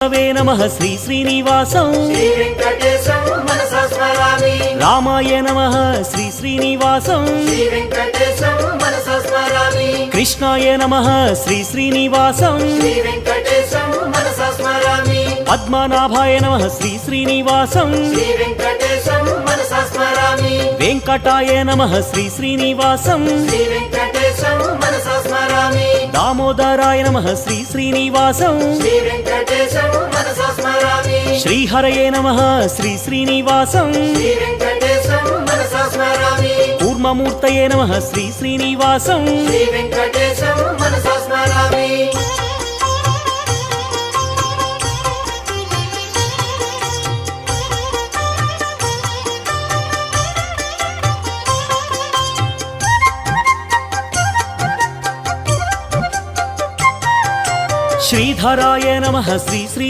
वे नमः श्री श्रीनिवासं श्री वेंकटेशं मनसा स्मरामि। रामाय नमः श्री श्रीनिवासं श्री वेंकटेशं मनसा स्मरामि। कृष्णाय नमः श्री श्रीनिवासं श्री वेंकटेशं मनसा स्मरामि। पद्मनाभाय नमः श्री श्रीनिवासं श्री वेंकटेशं मनसा स्मरामि। वेंकटाय नमः श्री श्रीनिवासं श्री वेंकटेशं मनसा स्मरामि। दामोदराय नमः श्री श्रीनिवासं श्री वेंकटेशं मनसा स्मरामि। श्रीहरये नमः श्री श्रीनिवासं श्री वेंकटेशं मनसा स्मरामि। कूर्ममूर्तये नमः श्री श्रीनिवासं श्री वेंकटेशं मनसा स्मरामि। श्रीधराय नमः श्री श्री